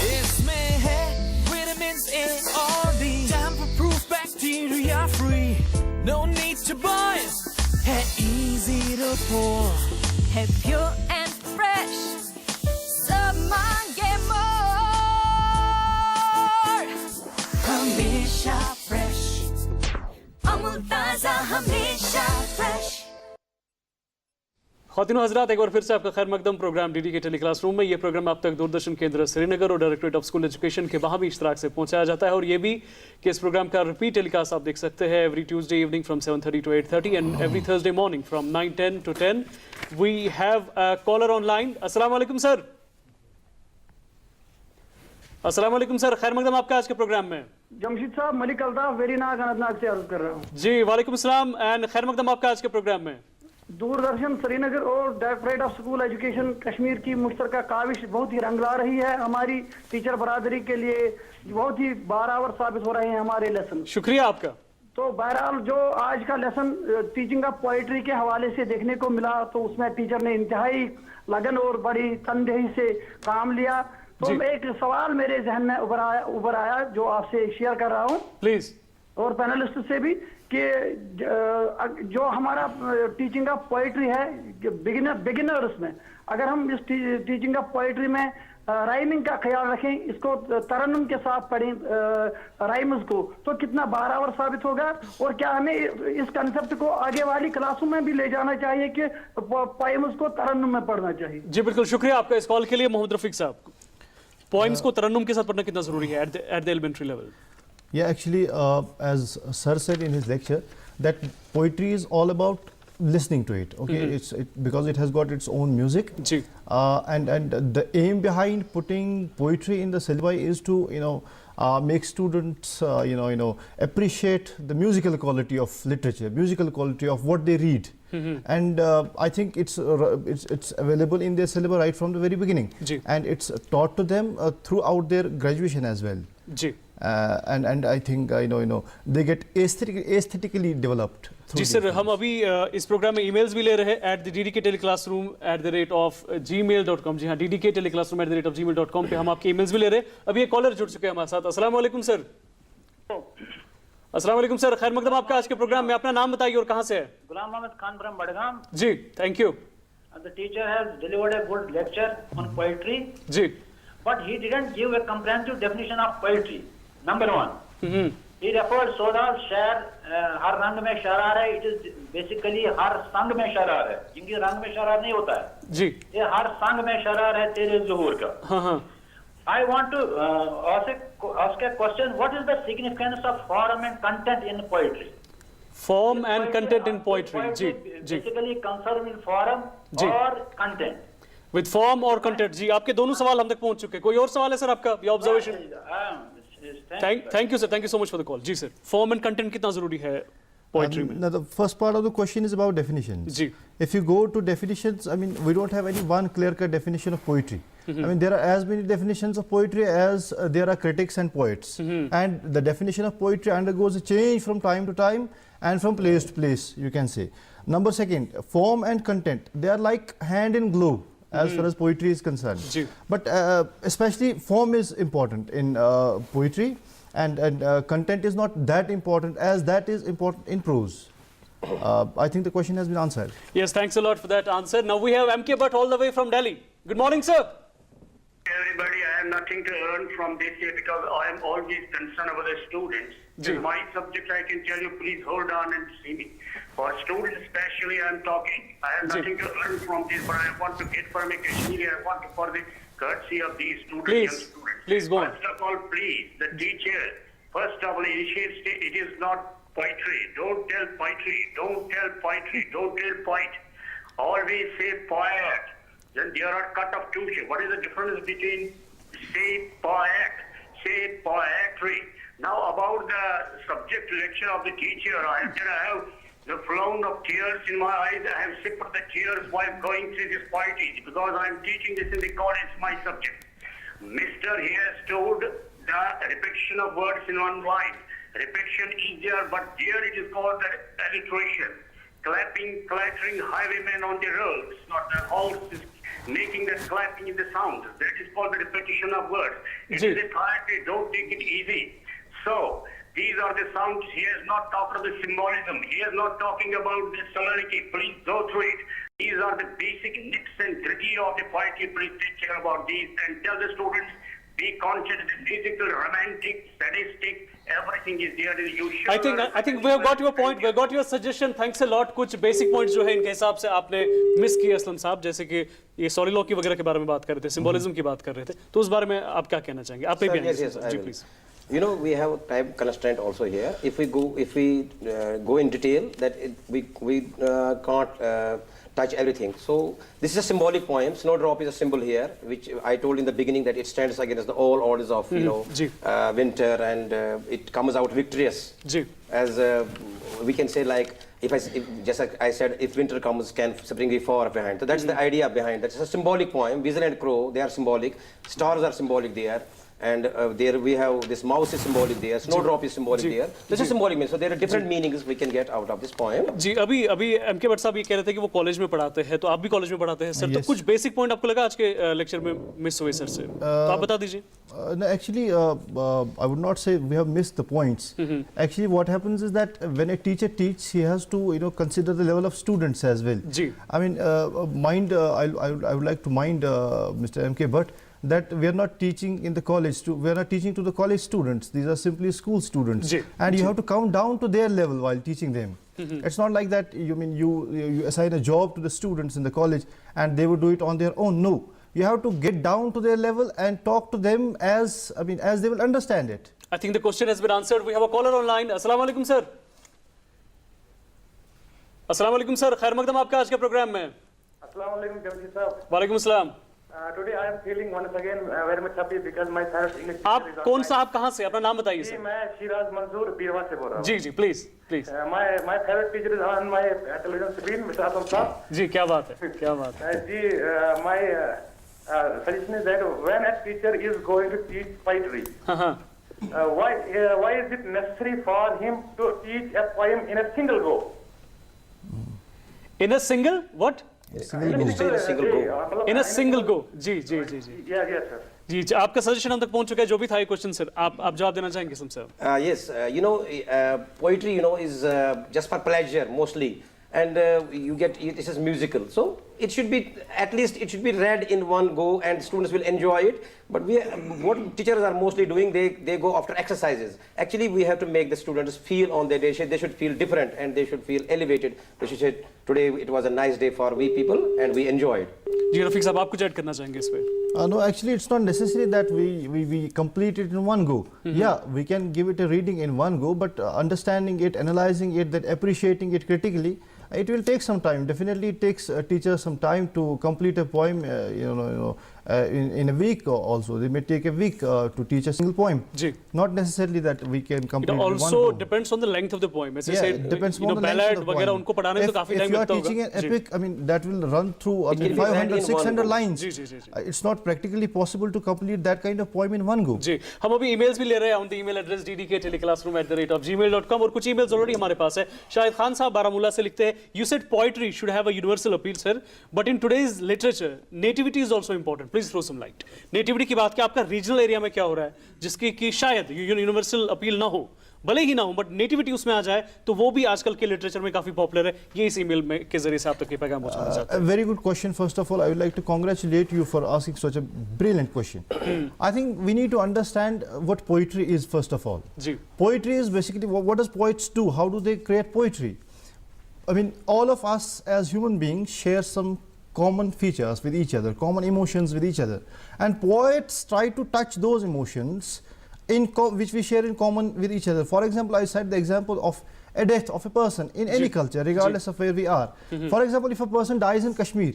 H: इसमें है vitamins A और B, tamper-proof, bacteria-free, no need to boil, है easy to pour, है pure and fresh, सब मांगे more, हमेशा fresh, अमूल ताज़ा हमेशा fresh.
A: ख़वातीन हज़रात, एक बार फिर से आपका खैर मकदम प्रोग्राम डीडी के टेली क्लासरूम में। ये प्रोग्राम आप तक दूरदर्शन केंद्र श्रीनगर और डायरेक्टरेट ऑफ स्कूल एजुकेशन के वहाँ भी इश्तराक से पहुँचाया जाता है, और ये भी कि इस प्रोग्राम का रिपीट टेलीकास्ट आप देख सकते हैं every Tuesday evening from 7:30 to 8:30 and every Thursday morning from 9:10 to 10. We have a caller online. अस्सलाम वालेकुम सर. अस्सलाम वालेकुम सर, खैर मकदम आपका आज के प्रोग्राम में.
I: जमशीद साहब, मलिक अल्ताफ वेरीनाग अनंतनाग से अर्ज कर रहा हूँ.
A: जी वालेकुम सलाम एंड खैर मकदम आपका आज के प्रोग्राम में.
I: दूरदर्शन श्रीनगर और directorate of school education Kashmir की मुश्तरका काविश बहुत ही रंग ला रही है. हमारी टीचर बरादरी के लिए बहुत ही बारावर साबित हो रहे हैं हमारे लेसन.
A: शुक्रिया आपका.
I: तो बहरहाल जो आज का लेसन टीचिंग ऑफ पोइट्री के हवाले से देखने को मिला, तो उसमें टीचर ने इंतहाई लगन और बड़ी तनदेही से काम लिया. तो एक सवाल मेरे जहन में उभर आया जो आपसे शेयर कर रहा हूँ
A: प्लीज,
I: और पैनलिस्ट से भी, कि जो हमारा टीचिंग ऑफ पोइट्री है बिगिनर्स में, अगर हम इस टीचिंग ऑफ पोइट्री में राइमिंग का ख्याल रखें, इसको तरन्नुम के साथ पढ़ें राइम्स को, तो कितना बारावर साबित होगा. और क्या हमें इस कंसेप्ट को आगे वाली क्लासों में भी ले जाना चाहिए कि पोएम्स को तरन्नुम में पढ़ना चाहिए?
A: जी बिल्कुल, शुक्रिया आपका इस कॉल के लिए. मोहम्मद रफीक साहब, पोएम्स को तरन्नुम के साथ पढ़ना कितना जरूरी है at the elementary level?
F: Yeah, actually, as Sir said in his lecture, that poetry is all about listening to it. Okay, because it has got its own music.
A: जी.
F: And the aim behind putting poetry in the syllabi is to make students appreciate the musical quality of literature, musical quality of what they read. And I think it's available in their syllabus right from the very beginning.
A: जी.
F: And it's taught to them throughout their graduation as well.
A: जी.
F: And I think they get aesthetically developed.
A: जी sir, हम अभी इस programme में emails भी ले रहे हैं @ddkteleclassroom@gmail.com. जी हाँ, ddkteleclassroom@gmail.com पे हम आपके ईमेल्स भी ले रहे हैं. अभी एक कॉलर जुड़ चुके हैं हमारे साथ. अस्सलाम वालेकुम सर. अस्सलाम वालेकुम सर, खैर मकदम आपका आज के प्रोग्राम में. अपना नाम बताइए और कहाँ से है?
J: गुलाम मोहम्मद खान फ्रॉम बडगाम.
A: जी, thank you.
J: The teacher has delivered a good lecture on poetry.
A: जी.
J: But he didn't give a comprehensive definition of poetry. Number one. He referred सोदा शेर हर रंग में शरार है. It is basically हर संग में शरार है. जिनकी रंग में शरार नहीं होता है.
A: जी.
J: ये हर संग में शरार है तेरे ज़ुहूर का.
A: हाँ हाँ.
J: I want to ask a question. What is the significance of form and content in poetry?
A: Form and content in poetry. Ji. Ji.
J: Basically concerned in form or content.
A: With form or content. जी, आपके दोनों सवाल हम तक पहुंच चुके हैं. कोई और सवाल है सर आपका? या observation? Thank you sir. Thank you so much for the call. जी सर. Form and content कितना जरूरी है poetry में?
F: Now the first part of the question is about definitions.
A: Ji.
F: If you go to definitions, I mean, we don't have any one clear-cut definition of poetry. I mean, there are as many definitions of poetry as there are critics and poets. And the definition of poetry undergoes a change from time to time and from place to place, you can say. Number second, form and content, they are like hand in glove as far as poetry is concerned.
A: Ji.
F: But especially form is important in poetry, and content is not that important as that is important in prose. I think the question has been answered.
A: Yes, thanks a lot for that answer. Now we have MK Bhatt all the way from Delhi. Good morning, sir.
K: Everybody, I have nothing to earn from this year because I am always concerned about the students. In my subject, I can tell you, please hold on and see me. For students especially, I am talking. I have nothing to earn from this, but I want to get from a Kashir. I want to, for the courtesy of these students, young students.
A: Please go on.
K: First of all, please, the teacher, first of all, initiates it is not poetry. Don't tell poetry. Don't tell poetry. Don't tell poet. Always say poet. Then there are cut of two. What is the difference between say poet, say poetry? Now about the subject lecture of the teacher, I have the flow of tears in my eyes. I have sipped the tears while going through this poetry because I am teaching this in the college, my subject. Mister, he has told the repetition of words in one line. Repetition is there, but there it is called the alliteration. Clapping, clattering highwaymen on the roads, not the horses making that clapping in the sound. That is called the repetition of words. It is a poetry, don't take it easy. So, these are the sounds. He has not talked of the symbolism. He is not talking about the sonority. Please go through it. These are the basic nips and gritty of the poetry. Please take care about these and tell the students, be conscious, musical, romantic, sadistic, everything is there. You should
A: I think we have got your point. We have got your suggestion. Thanks a lot. कुछ basic points जो है इनके हिसाब से आपने miss किए असलम साहब, जैसे कि ये soliloquy वगैरह के बारे में बात कर रहे थे, symbolism की बात कर रहे थे, तो उस बारे में आप क्या कहना चाहेंगे? आप पे भी आएंगे जी please.
C: You know, we have a time constraint also here. If we go in detail, that we can't touch everything. So this is a symbolic poem. Snowdrop is a symbol here, which I told in the beginning that it stands against all orders of winter, and it comes out victorious. As we can say, like just like I said, if winter comes, can spring be far behind. So that's the idea behind that. It's a symbolic poem. Weasel and crow, they are symbolic. Stars are symbolic there. And there we have this mouse is symbolic there, snowdrop is symbolic there. This is symbolic meaning. So there are different meanings we can get out of this poem.
A: जी अभी MK Bhatt साहब ये कह रहे थे कि वो college में पढ़ाते हैं, तो आप भी कॉलेज में पढ़ाते हैं सर, तो कुछ बेसिक पॉइंट आपको लगा आज के लेक्चर में मिस हुए सर से, तो आप बता दीजिए.
F: No, actually, I would not say we have missed the points. Actually, what happens is that when a teacher teaches, he has to consider the level of students as well. I mean, I would like to mind Mr. MK Bhatt that we are not teaching in the college. We are not teaching to the college students. These are simply school students, and you have to come down to their level while teaching them. It's not like that. You assign a job to the students in the college and they would do it on their own. No. You have to get down to their level and talk to them as they will understand it.
A: I think the question has been answered. We have a caller online. Assalamu alaikum, sir. अस्सलाम वालेकुम sir, खैर मकदम आपका आज के programme में।
L: Assalamu alaikum, Govt sahab.
A: वालेकुम अस्सलाम।
L: Today I am feeling once again very much happy because my favorite English teacher
A: आप
L: is
A: कौन सा, आप कहाँ से, अपना नाम बताइए
L: जी,
A: सर।
L: मैं शिराज मंसूर बीरवा से बोल रहा हूँ।
A: जी जी, please please.
L: My favorite teacher is on my television screen, Mr. Aslam साहब।
A: जी क्या बात है, क्या बात है।
L: जी, my suggestion is that when a teacher is going to teach poetry, why is it necessary for him to teach a poem in a single go?
A: In a single what?
C: Single go.
A: In a single go. Ji ji ji ji.
L: Yes sir.
A: जी जी, आपका suggestion हम तक पहुंच चुका है, जो भी था ये क्वेश्चन सर, आप जवाब देना चाहेंगे sir.
C: Yes, you know, poetry, you know, is just for pleasure mostly, and this is musical, so it should be, at least it should be read in one go, and students will enjoy it. But what teachers are mostly doing, they go after exercises. Actually, we have to make the students feel on their day. They should feel different, and they should feel elevated. They should say, today it was a nice day for we people, and we enjoyed.
A: जी रफीक साहब, आप कुछ add करना चाहेंगे इस पे?
F: No, actually, it's not necessary that we complete it in one go. Yeah, we can give it a reading in one go, but understanding it, analyzing it, then appreciating it critically, it will take some time. Definitely, it takes a teacher some time to complete a poem. In a week also, they may take a week to teach a single poem. Not necessarily that we can complete.
A: It also depends on the length of the poem. As I said,
F: it depends on the
A: ballad
F: length of the
A: वगैरह
F: poem.
A: उनको पढ़ाने में तो काफी time लगता होगा।
F: If you are teaching an epic, I mean, that will run through 500, 600 lines. It's not practically possible to complete that kind of poem in one go.
A: जी, हम अभी emails भी ले रहे हैं on the email address ddk.teleclassroom@gmail.com और कुछ emails already हमारे पास है। शाहिद खान साहब बारामूला से लिखते हैं, you said poetry should have a universal appeal, sir, but in today's literature, nativity is also important. Please throw some light. Nativity की बात क्या, आपका रीजनल एरिया में क्या हो रहा है जिसकी कि शायद यूनिवर्सल अपील ना हो, भले ही ना हो, बट नेटिविटी उसमें आ जाए तो वो भी आजकल के लिटरेचर में काफी पॉपुलर है। ये इस ईमेल में के जरिए से आप तक ये पैगाम पहुंचाना चाहते हैं।
F: A very good question. First of all, I would like to congratulate you for asking such a brilliant question. I think we need to understand what poetry is first of all. Poetry is basically, what does poets do? How do they create poetry? I mean, all of us as human beings share some common features with each other, common emotions with each other, and poets try to touch those emotions which we share in common with each other. For example, I cite the example of a death of a person in any culture, regardless of where we are. For example, if a person dies in Kashmir,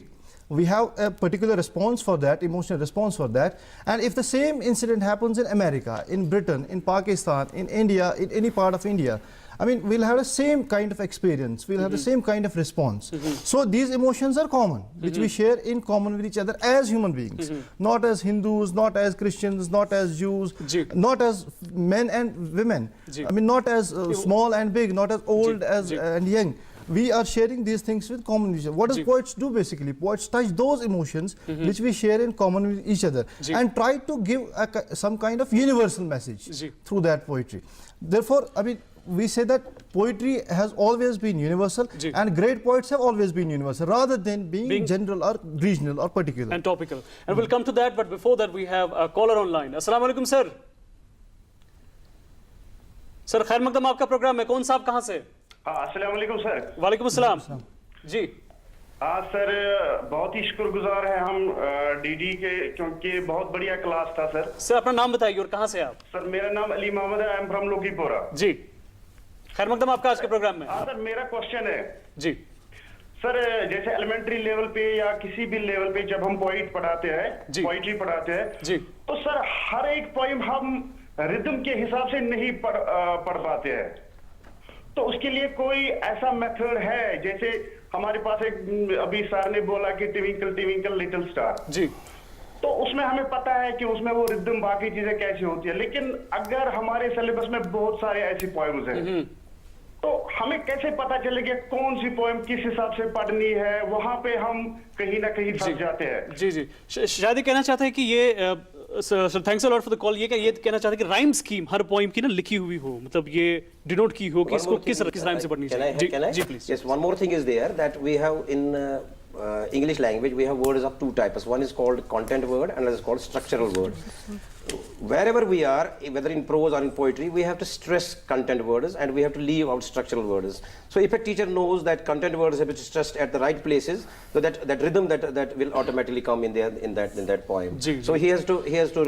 F: we have a particular response for that, emotional response for that. And if the same incident happens in America, in Britain, in Pakistan, in India, in any part of India, I mean, we'll have the same kind of experience, we'll have the same kind of response. So these emotions are common, which we share in common with each other as human beings, not as Hindus, not as Christians, not as Jews, not as men and women. I mean, not as small and big, not as old and young. We are sharing these things with common with each other. What does poets do basically? Poets touch those emotions which we share in common with each other and try to give some kind of universal message through that poetry. Therefore, I mean, we say that poetry has always been universal and great poets have always been universal rather than being general or regional or particular.
A: And topical. And we'll come to that, but before that we have a caller online. Assalamu alaikum sir. Sir, खैर मकदम आपका programme है, कौन साहब कहाँ से?
M: अस्सलाम वालेकुम sir.
A: वालेकुम अस्सलाम। जी।
M: सर बहुत ही शुक्रगुजार हैं हम डीडी के, क्योंकि बहुत बढ़िया क्लास था सर।
A: सर अपना नाम बताइए और कहाँ से आप?
M: सर मेरा नाम अली मोहम्मद है, आई एम फ्रॉम लोकीपुरा।
A: जी। खैर मकदम आपका आज के प्रोग्राम में।
M: सर मेरा क्वेश्चन है
A: जी
M: सर, जैसे एलिमेंट्री लेवल पे या किसी भी लेवल पे जब हम पोइट पढ़ाते हैं, पोइट्री पढ़ाते हैं, तो सर हर एक पोइम हम रिदम के हिसाब से नहीं पढ़ पाते हैं, तो उसके लिए कोई ऐसा मेथड है? जैसे हमारे पास एक अभी सर ने बोला कि ट्विंकल ट्विंकल लिटिल स्टार,
A: जी,
M: तो उसमें हमें पता है कि उसमें वो रिदम बाकी चीजें कैसी होती है, लेकिन अगर हमारे सिलेबस में बहुत सारे ऐसी पोएम्स हैं, तो हमें कैसे पता चलेगा कौन सी पोएम किस हिसाब से पढ़नी है? वहां पे हम कहीं ना कहीं फंस जाते हैं।
A: जी जी, शायद ये कहना चाहते हैं कि ये sir thanks a lot for the call, ये कहना चाहते हैं कि राइम स्कीम हर पोएम की ना लिखी हुई हो, मतलब ये डिनोट की हो कि इसको किस राइम से पढ़नी चाहिए। जी please.
C: Yes, one more thing is there that we have in English language, we have words of two types. One is called content word and another is called structural word. Wherever we are, whether in prose or in poetry, we have to stress content words and we have to leave out structural words. So if a teacher knows that content words have to be stressed at the right places, so that rhythm that will automatically come in there in that poem. So he has to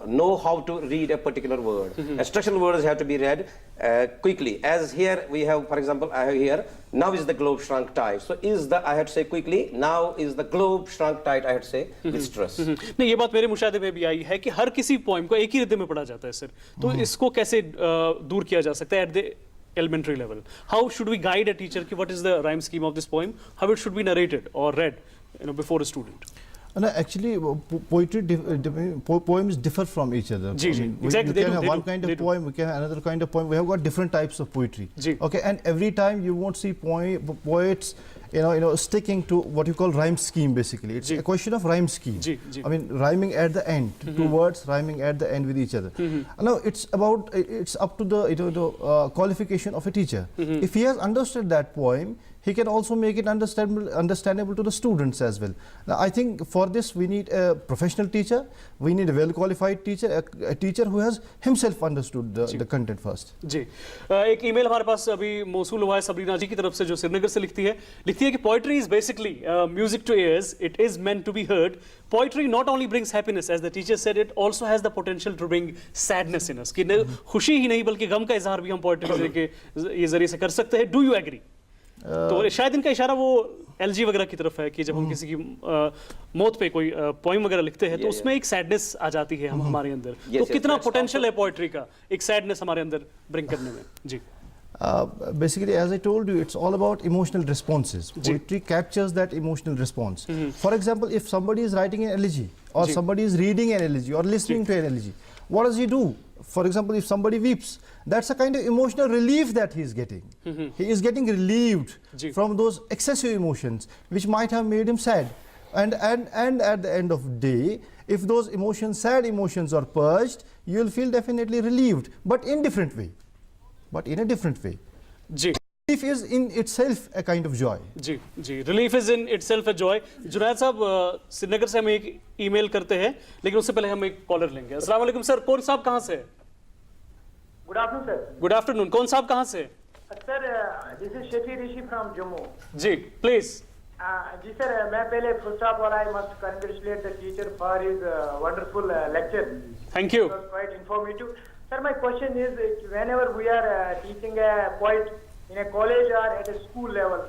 C: know how to read a particular word. And structural words have to be read quickly. As here we have, for example, I have here Now is the globe shrunk tight. So is the, I had to say quickly, now is the globe shrunk tight, I had to say, with stress.
A: नहीं, ये बात मेरे मुशाहिदे में भी आई है कि हर किसी poem को एक ही रिदम में पढ़ा जाता है सर, तो इसको कैसे दूर किया जा सकता है at the elementary level? How should we guide a teacher कि what is the rhyme scheme of this poem? How it should be narrated or read, before a student?
F: No, actually, poems differ from each other.
A: Exactly.
F: We can have one kind of poem, we can have another kind of poem. We have got different types of poetry. Okay, and every time you won't see poets, sticking to what you call rhyme scheme. Basically, it's a question of rhyme scheme. I mean, rhyming at the end, two words rhyming at the end with each other. Now, it's up to the qualification of a teacher. If he has understood that poem, he can also make it understandable to the students as well. Now, I think for this we need a professional teacher, we need a well-qualified teacher, a teacher who has himself understood the content first.
A: जी, एक email हमारे पास अभी मौसूल हुआ है Sabrina जी की तरफ से जो श्रीनगर से लिखती है कि poetry is basically music to ears. It is meant to be heard. Poetry not only brings happiness, as the teacher said, it also has the potential to bring sadness in us. कि खुशी ही नहीं बल्कि गम का इजहार भी हम poetry के जरिए से कर सकते हैं. Do you agree? तो शायद इनका इशारा वो एलजी वगैरह की तरफ है कि जब हम किसी की मौत पे कोई पोएम वगैरह लिखते हैं तो उसमें एक सैडनेस आ जाती है हमारे अंदर. तो कितना पोटेंशियल है पोएट्री का एक सैडनेस हमारे अंदर ब्रिंग करने में? जी.
F: Basically, as I told you, it's all about emotional responses. Poetry captures that emotional response. For example, if somebody is writing an elegy, or somebody is reading an elegy, or listening to an elegy, what does he do? For example, if somebody weeps, that's a kind of emotional relief that he is getting. He is getting relieved from those excessive emotions which might have made him sad. And at the end of the day, if those emotions, sad emotions are purged, you will feel definitely relieved, but in different way. But in a different way. Relief is in itself a kind of joy.
A: Relief is in itself a joy. Junaid साहब श्रीनगर से हम एक email करते हैं, लेकिन उससे पहले हम एक कॉलर लेंगे. अस्सलाम वालेकुम सर, कौन साहब कहाँ से?
N: Good afternoon sir.
A: Good afternoon. कौन साहब कहाँ से?
N: Sir, this is Shafi Rishi from Jammu.
A: जी, प्लीज.
N: जी सर, मैं पहले first of all I must congratulate the teacher for his wonderful lecture.
A: Thank you.
N: It was quite informative. Sir, my question is, whenever we are teaching a poet in a college or at a school level,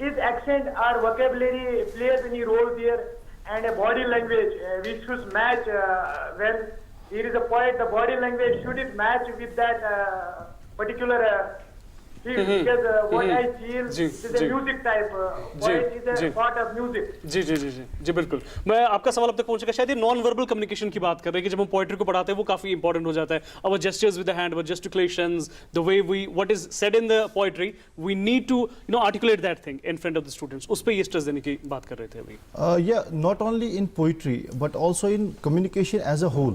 N: is accent or vocabulary plays any role there, and a body language which should match when there is a poet, the body language should it match with that particular field? Because what I feel is a music type. Poet is a part of music.
A: जी बिल्कुल. मैं आपका सवाल अब तक पहुंच चुका. शायद ये नॉन वर्बल कम्युनिकेशन की बात कर रहे हैं कि जब हम पोएट्री को पढ़ाते हैं वो काफी इंपॉर्टेंट हो जाता है. Our gestures with the hand, our gesticulations, the way what is said in the poetry, we need to articulate that thing in front of the students. उस पे ये स्ट्रेस देने की बात कर रहे थे अभी.
F: Yeah, not only in poetry but also in communication as a whole.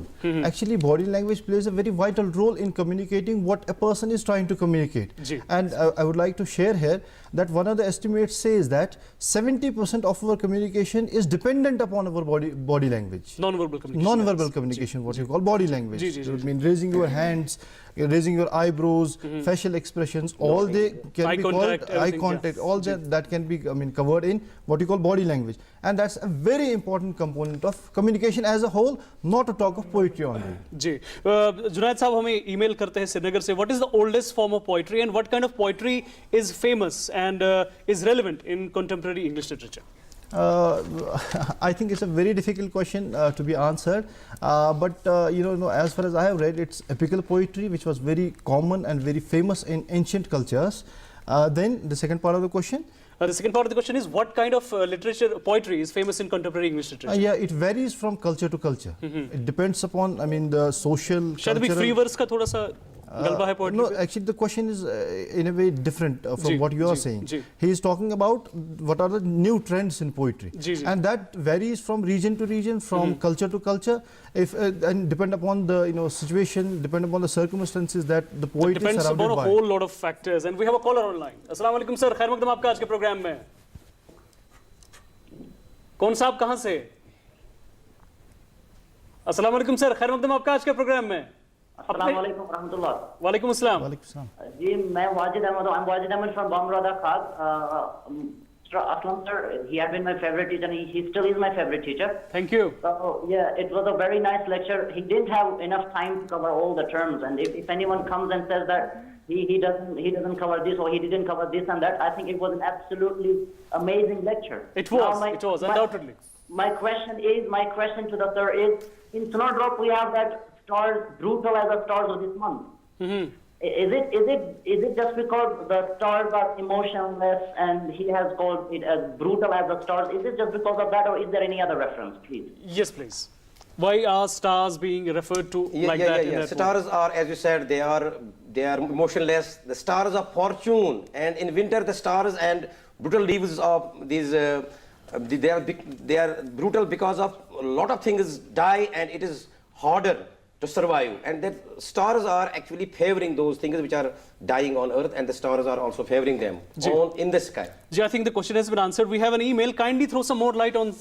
F: Actually, body language plays a very vital role in communicating what a person is trying to communicate. And I would like to share here that one of the estimates says that 70% of our communication is dependent upon our body language.
A: Non-verbal communication.
F: Non-verbal communication, what you call body language. It means raising your hands, raising your eyebrows, facial expressions, all they can be called eye contact. All that can be covered in what you call body language, and that's a very important component of communication as a whole. Not to talk of poetry only.
A: जी. जुनैद साहब हमें email करते हैं श्रीनगर से. What is the oldest form of poetry and what kind of poetry is famous and is relevant in contemporary English literature?
F: I think it's a very difficult question to be answered, but as far as I have read, it's epical poetry which was very common and very famous in ancient cultures. Then the second part of the question?
A: The second part of the question is what kind of poetry is famous in contemporary English literature?
F: Yeah, it varies from culture to culture. It depends upon, the social,
A: शायद भी free verse का थोड़ा सा गलबा है poetry.
F: No, actually the question is in a way different from what you are saying. He is talking about what are the new trends in poetry, and that varies from region to region, from culture to culture, and depend upon the situation, depend upon the circumstances that the poet is surrounded by.
A: Depends upon a whole lot of factors, and we have a caller online. Assalamu alaikum sir, खैर मकदम आपका आज के programme में. कौन साहब कहाँ से? अस्सलाम वालेकुम सर, खैर मकदम आपका आज के प्रोग्राम में.
O: अस्सलामुअलैकुम रहमतुल्लाह.
A: वालेकुम अस्सलाम.
O: जी, मैं वाजिद अहमद हूं. I'm Wajid Ahmed from Bamrada Khad. Aslam sir, he had been my favorite teacher and he still is my favorite teacher.
A: Thank you.
O: So yeah, it was a very nice lecture. He didn't have enough time to cover all the terms, and if anyone comes and says that he doesn't cover this or he didn't cover this and that. I think it was an absolutely amazing lecture.
A: It was undoubtedly.
O: My question to the sir is, in Snowdrop we have that stars, brutal as the stars of this month. Is it just because the stars are emotionless and he has called it as brutal as the stars? Is it just because of that, or is there any other reference, please?
A: Yes, please. Why are stars being referred to like that? In that
C: stars are, as you said, they are emotionless. The stars of fortune, and in winter the stars and brutal leaves of these. They are brutal because of a lot of things die, and it is harder to survive, and that stars are actually favoring those things which are dying on earth, and the stars are also favoring them in the sky.
A: I think the question has been answered. We have an email. Kindly throw some more light on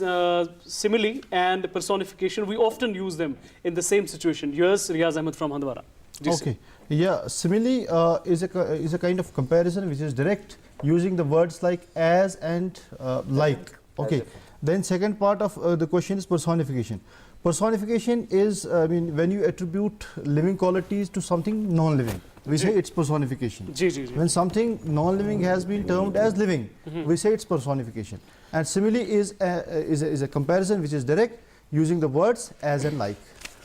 A: simile and personification. We often use them in the same situation. Yes, Riaz Ahmed from Handwara.
F: Okay. Yeah, simile is a kind of comparison which is direct, using the words like as and like. Okay. Then second part of the question is personification. Personification is, when you attribute living qualities to something non-living, we say it's personification. When something non-living has been termed as living, we say it's personification. And simile is a comparison which is direct, using the words as and like.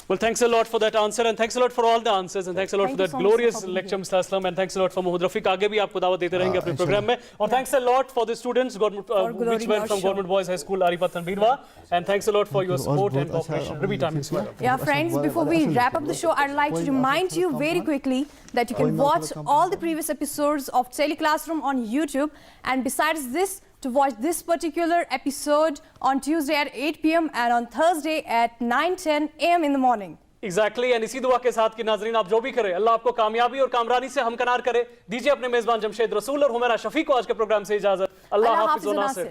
A: Well, thanks a lot for that answer, and thanks a lot for all the answers, and thanks a lot for that glorious lecture, Mr. Aslam, and thanks a lot for Mohammad Rafiq. आगे भी आपको दावत देते रहेंगे अपने programme में. और thanks a lot for the students which went from Government Boys High School, Aripat and Beerwah, and thanks a lot for your support and cooperation. Repeat time.
B: Yeah, friends, before we wrap up the show, I'd like to remind you very quickly that you can watch all the previous episodes of Tele Classroom on YouTube, and besides this, to watch this particular episode on Tuesday at 8 p.m. and on Thursday at 9:10 a.m. in the morning.
A: Exactly, and इसी दुआ के साथ कि नाज़रीन आप जो भी करें, अल्लाह आपको कामयाबी और कामरानी से हमकनार करे. दीजिए अपने मेज़बान जमशेद रसूल और हुमैरा शफीक को आज के प्रोग्राम से इजाज़त. अल्लाह हाफ़िज़ व नासिर.